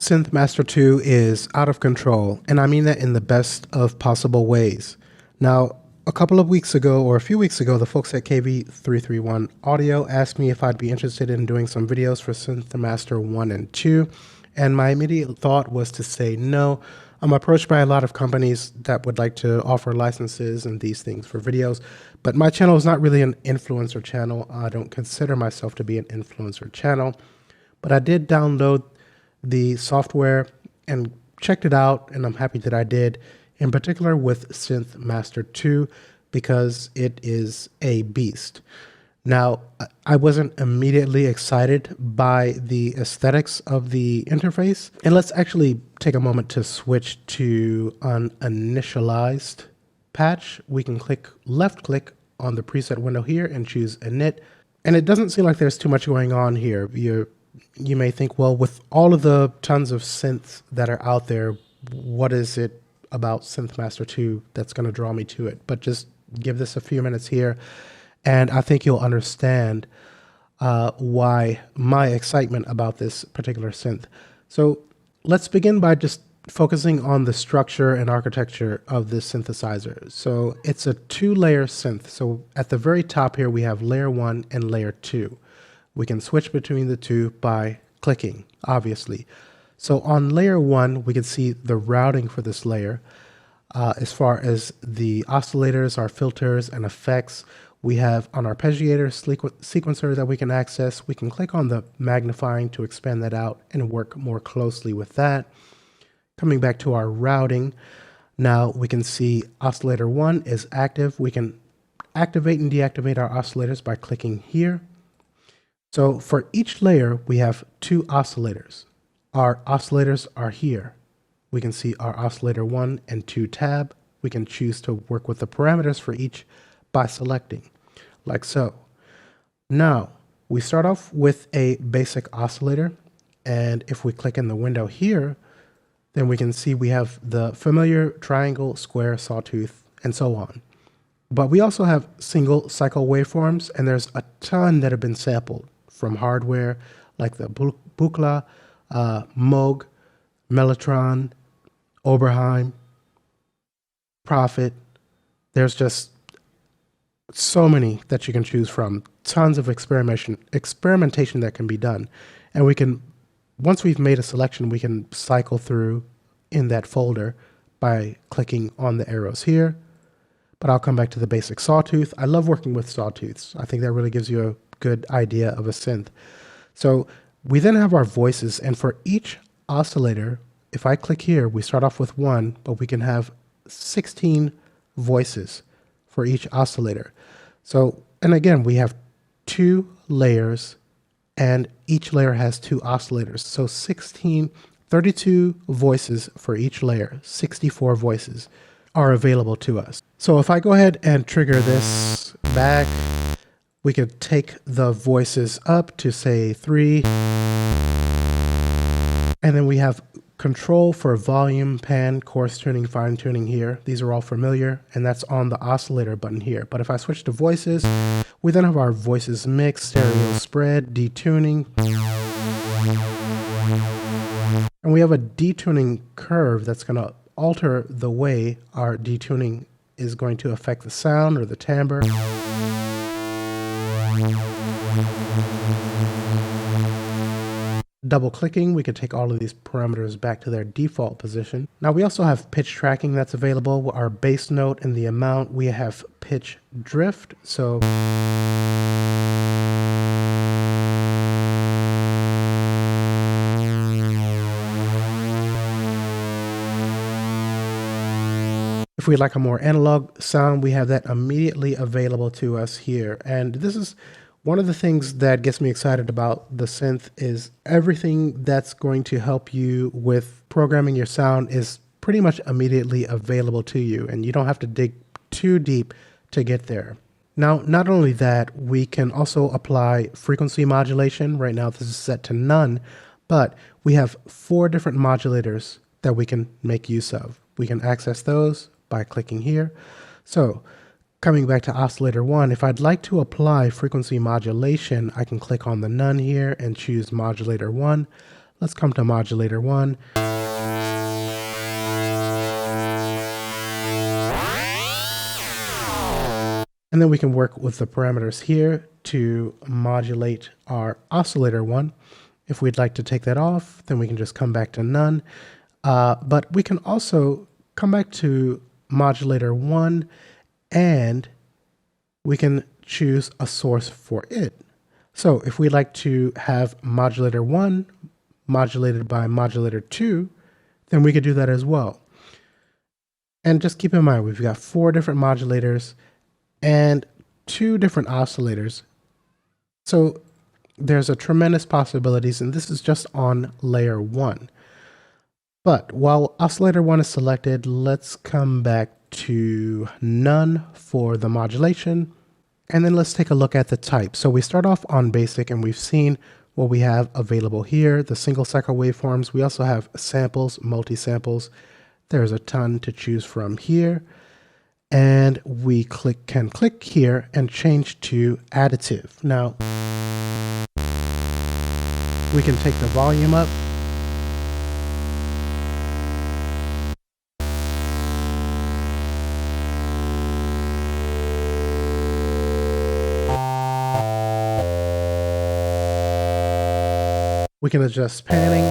Synthmaster 2 is out of control, and I mean that in the best of possible ways. Now, a couple of weeks ago, or a few weeks ago, the folks at KV331 Audio asked me if I'd be interested in doing some videos for Synthmaster 1 and 2, and my immediate thought was to say no. I'm approached by a lot of companies that would like to offer licenses and these things for videos, but my channel is not really an influencer channel. I don't consider myself to be an influencer channel, but I did download the software and checked it out, and I'm happy that I did, in particular with Synthmaster 2, because it is a beast. Now, I wasn't immediately excited by the aesthetics of the interface, and let's actually take a moment to switch to an Initialized Patch. We can left click on the preset window here and choose Init, and it doesn't seem like there's too much going on here. You may think, well, with all of the tons of synths that are out there, what is it about Synthmaster 2 that's going to draw me to it? But just give this a few minutes here, and I think you'll understand why my excitement about this particular synth. So let's begin by just focusing on the structure and architecture of this synthesizer. So it's a two-layer synth. So at the very top here, we have layer 1 and layer 2. We can switch between the two by clicking, obviously. So on layer 1, we can see the routing for this layer. As far as the oscillators, our filters, and effects, we have an arpeggiator sequencer that we can access. We can click on the magnifying to expand that out and work more closely with that. Coming back to our routing, now we can see oscillator 1 is active. We can activate and deactivate our oscillators by clicking here. So for each layer, we have two oscillators. Our oscillators are here. We can see our oscillator 1 and 2 tab. We can choose to work with the parameters for each by selecting, like so. Now, we start off with a basic oscillator, and if we click in the window here, then we can see we have the familiar triangle, square, sawtooth, and so on. But we also have single cycle waveforms, and there's a ton that have been sampled from hardware like the Buchla, Moog, Mellotron, Oberheim, Prophet. There's just so many that you can choose from, tons of experimentation that can be done. And we can, once we've made a selection, we can cycle through in that folder by clicking on the arrows here. But I'll come back to the basic sawtooth. I love working with sawtooths. I think that really gives you a good idea of a synth. So we then have our voices, and for each oscillator, if I click here, we start off with 1, but we can have 16 voices for each oscillator. So, and again, we have 2 layers, and each layer has 2 oscillators. So 32 voices for each layer, 64 voices are available to us. So if I go ahead and trigger this back, we could take the voices up to say 3. And then we have control for volume, pan, coarse tuning, fine tuning here. These are all familiar, and that's on the oscillator button here. But if I switch to voices, we then have our voices mix, stereo spread, detuning. And we have a detuning curve that's going to alter the way our detuning is going to affect the sound or the timbre. Double clicking, we can take all of these parameters back to their default position. Now we also have pitch tracking that's available, our bass note and the amount. We have pitch drift, so if we'd like a more analog sound, we have that immediately available to us here. And this is one of the things that gets me excited about the synth, is everything that's going to help you with programming your sound is pretty much immediately available to you, and you don't have to dig too deep to get there. Now, not only that, we can also apply frequency modulation. Right now this is set to none, but we have 4 different modulators that we can make use of. We can access those by clicking here. So coming back to oscillator 1, if I'd like to apply frequency modulation, I can click on the none here and choose modulator 1. Let's come to modulator 1. And then we can work with the parameters here to modulate our oscillator 1. If we'd like to take that off, then we can just come back to none. But we can also come back to modulator 1 and we can choose a source for it. So if we'd like to have modulator 1 modulated by modulator 2, then we could do that as well. And just keep in mind, we've got 4 different modulators and 2 different oscillators. So there's a tremendous possibilities, and this is just on layer 1. But while oscillator 1 is selected, let's come back to none for the modulation. And then let's take a look at the type. So we start off on basic, and we've seen what we have available here, the single cycle waveforms. We also have samples, multi-samples. There's a ton to choose from here. And we can click here and change to additive. Now, we can take the volume up. We can adjust panning.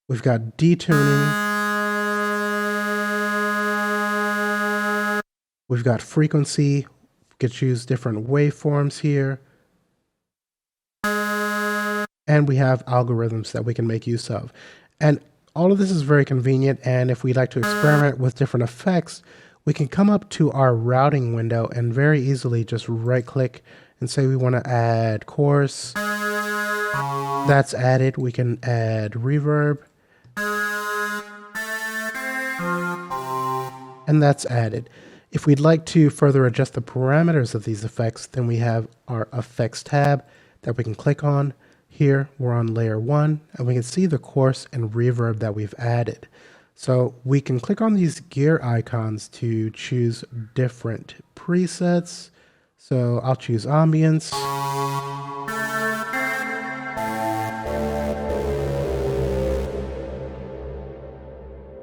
We've got detuning. We've got frequency. We could choose different waveforms here. And we have algorithms that we can make use of. And all of this is very convenient, and if we'd like to experiment with different effects, we can come up to our routing window and very easily just right click and say we want to add chorus. That's added. We can add reverb. And that's added. If we'd like to further adjust the parameters of these effects, then we have our effects tab that we can click on. Here we're on layer 1 and we can see the chorus and reverb that we've added. So we can click on these gear icons to choose different presets. So I'll choose ambience.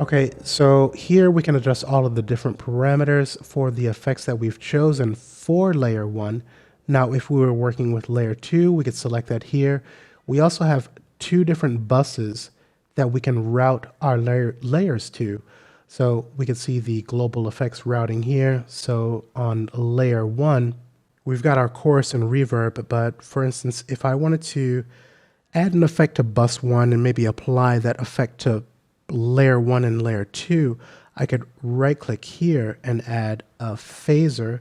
Okay, so here we can adjust all of the different parameters for the effects that we've chosen for layer 1. Now, if we were working with layer 2, we could select that here. We also have 2 different buses that we can route our layers to. So we can see the global effects routing here. So on layer 1, we've got our chorus and reverb, but for instance, if I wanted to add an effect to bus 1 and maybe apply that effect to layer 1 and layer 2, I could right click here and add a phaser,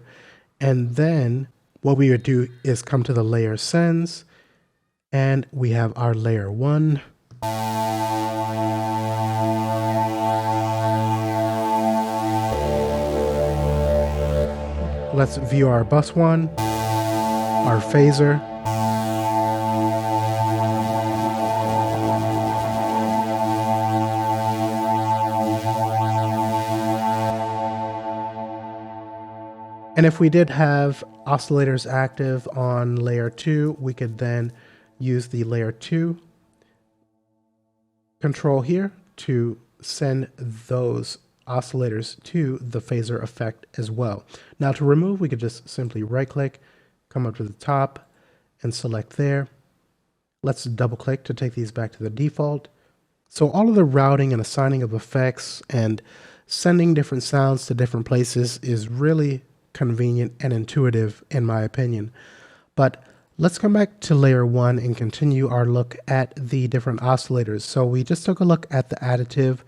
and then what we would do is come to the layer sends, and we have our layer 1. Let's view our bus 1, our phaser. And if we did have oscillators active on layer 2, we could then use the layer 2 control here to send those oscillators to the phaser effect as well. Now to remove, we could just simply right click, come up to the top and select there. Let's double click to take these back to the default. So all of the routing and assigning of effects and sending different sounds to different places is really convenient and intuitive in my opinion. But let's come back to layer 1 and continue our look at the different oscillators. So we just took a look at the additive,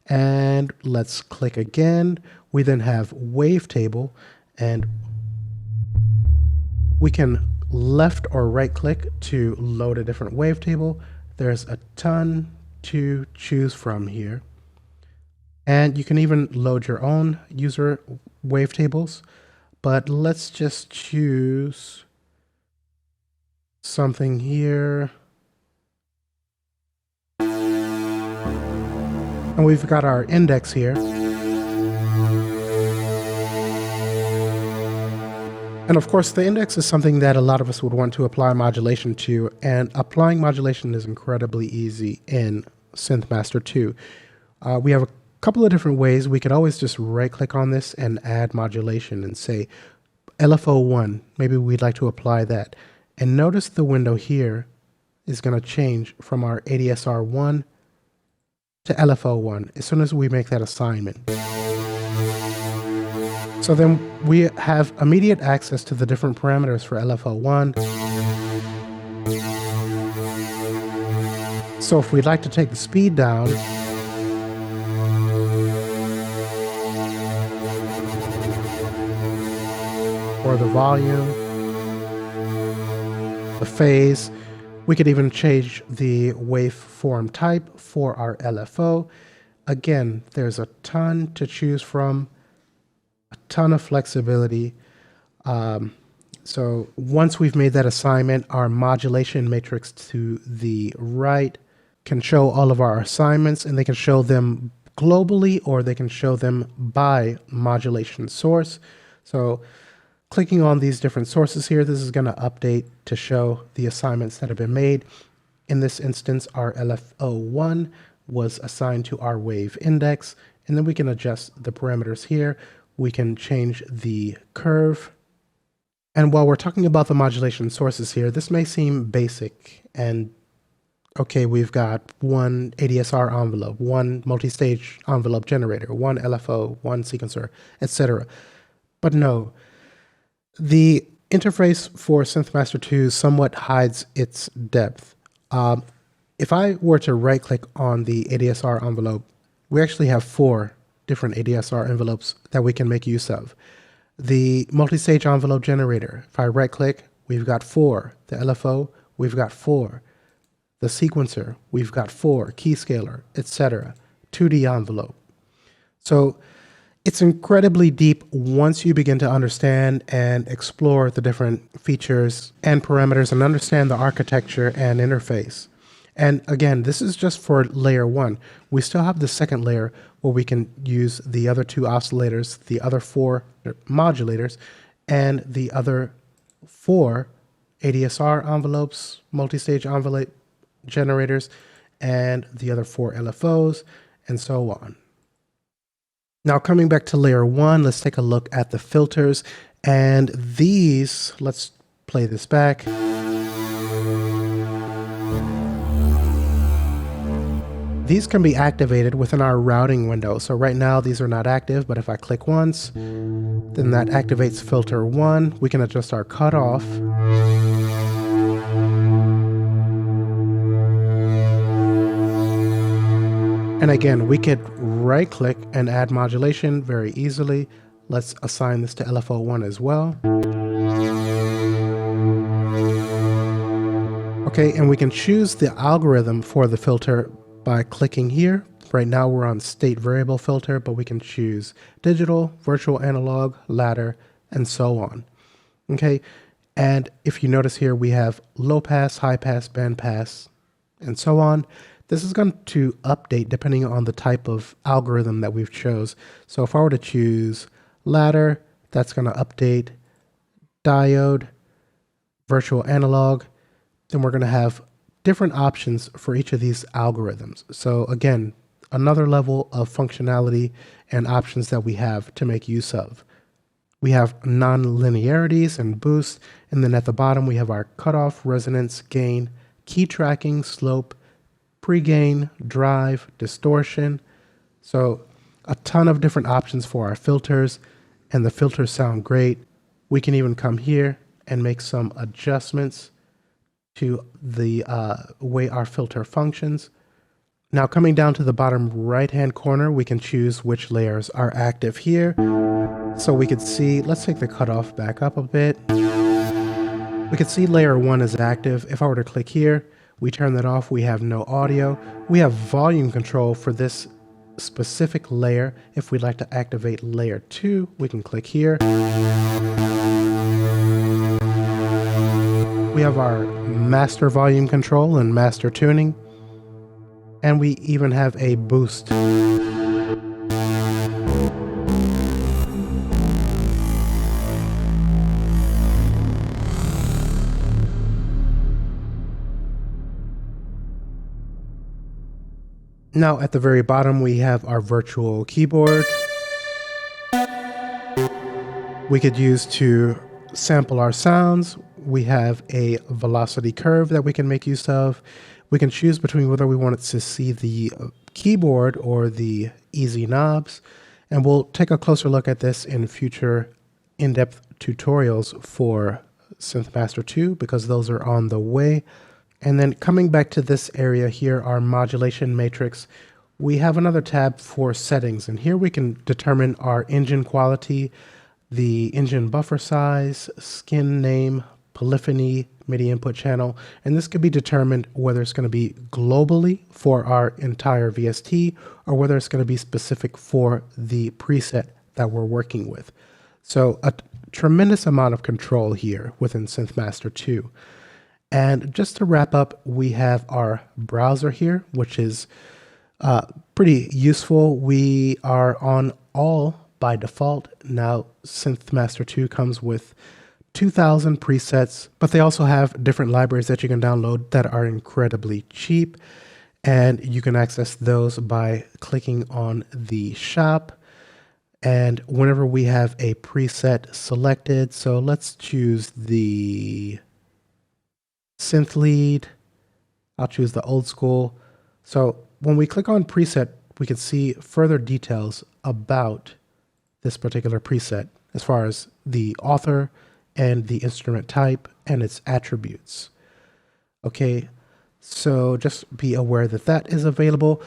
and let's click again. We then have wavetable, and we can left or right click to load a different wavetable. There's a ton to choose from here. And you can even load your own user wavetables. But let's just choose something here. And we've got our index here. And of course, the index is something that a lot of us would want to apply modulation to, and applying modulation is incredibly easy in Synthmaster 2. We have a couple of different ways. We could always just right-click on this and add modulation and say LFO1. Maybe we'd like to apply that. And notice the window here is going to change from our ADSR1 to LFO1 as soon as we make that assignment. So then we have immediate access to the different parameters for LFO1. So if we'd like to take the speed down, or the volume, the phase, we could even change the waveform type for our LFO. Again, there's a ton to choose from, a ton of flexibility. So once we've made that assignment, our modulation matrix to the right can show all of our assignments, and they can show them globally or they can show them by modulation source. So clicking on these different sources here, this is going to update to show the assignments that have been made. In this instance, our LFO1 was assigned to our wave index, and then we can adjust the parameters here. We can change the curve. And while we're talking about the modulation sources here, this may seem basic and okay, we've got one ADSR envelope, one multi-stage envelope generator, one LFO, one sequencer, etc. But no, the interface for Synthmaster 2 somewhat hides its depth. If I were to right-click on the ADSR envelope, we actually have 4 different ADSR envelopes that we can make use of. The multi-stage envelope generator, if I right-click, we've got 4. The LFO, we've got 4. The sequencer, we've got 4. Keyscaler, etc. 2D envelope. So it's incredibly deep once you begin to understand and explore the different features and parameters and understand the architecture and interface. And again, this is just for layer 1. We still have the second layer where we can use the other 2 oscillators, the other 4 modulators, and the other 4 ADSR envelopes, multi-stage envelope generators, and the other 4 LFOs, and so on. Now coming back to layer 1, let's take a look at the filters. And these, let's play this back. These can be activated within our routing window. So right now these are not active, but if I click once, then that activates filter 1. We can adjust our cutoff. And again, we could right click and add modulation very easily. Let's assign this to LFO1 as well. Okay, and we can choose the algorithm for the filter by clicking here. Right now we're on state variable filter, but we can choose digital, virtual analog, ladder, and so on. Okay, and if you notice here, we have low pass, high pass, band pass, and so on. This is going to update depending on the type of algorithm that we've chose. So if I were to choose ladder, that's going to update diode, virtual analog, then we're going to have different options for each of these algorithms. So again, another level of functionality and options that we have to make use of. We have non-linearities and boost, and then at the bottom we have our cutoff, resonance, gain, key tracking, slope, pre-gain, drive, distortion. So a ton of different options for our filters, and the filters sound great. We can even come here and make some adjustments to the way our filter functions. Now coming down to the bottom right hand corner, we can choose which layers are active here. So we could see, let's take the cutoff back up a bit. We could see layer 1 is active. If I were to click here, we turn that off, we have no audio. We have volume control for this specific layer. If we'd like to activate layer 2, we can click here. We have our master volume control and master tuning. And we even have a boost. Now at the very bottom, we have our virtual keyboard. We could use to sample our sounds. We have a velocity curve that we can make use of. We can choose between whether we want it to see the keyboard or the easy knobs. And we'll take a closer look at this in future in-depth tutorials for Synthmaster 2 because those are on the way. And then coming back to this area here, our modulation matrix, we have another tab for settings. And here we can determine our engine quality, the engine buffer size, skin name, polyphony, MIDI input channel, and this could be determined whether it's going to be globally for our entire VST or whether it's going to be specific for the preset that we're working with. So a tremendous amount of control here within Synthmaster 2. And just to wrap up, we have our browser here, which is pretty useful. We are on all by default. Now, Synthmaster 2 comes with 2,000 presets, but they also have different libraries that you can download that are incredibly cheap. And you can access those by clicking on the shop. And whenever we have a preset selected, so let's choose the synth lead. I'll choose the old school. So when we click on preset, we can see further details about this particular preset as far as the author and the instrument type and its attributes. Okay, so just be aware that that is available.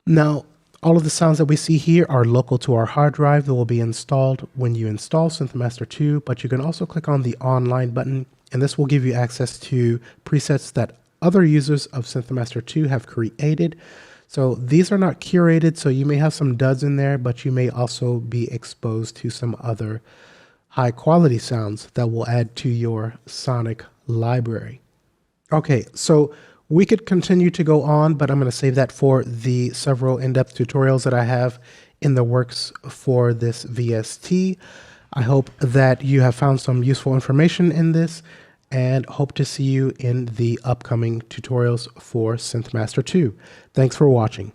Now, all of the sounds that we see here are local to our hard drive that will be installed when you install Synthmaster 2, but you can also click on the online button, and this will give you access to presets that other users of Synthmaster 2 have created. So these are not curated, so you may have some duds in there, but you may also be exposed to some other high quality sounds that will add to your sonic library. Okay, so we could continue to go on, but I'm going to save that for the several in-depth tutorials that I have in the works for this VST. I hope that you have found some useful information in this and hope to see you in the upcoming tutorials for Synthmaster 2. Thanks for watching.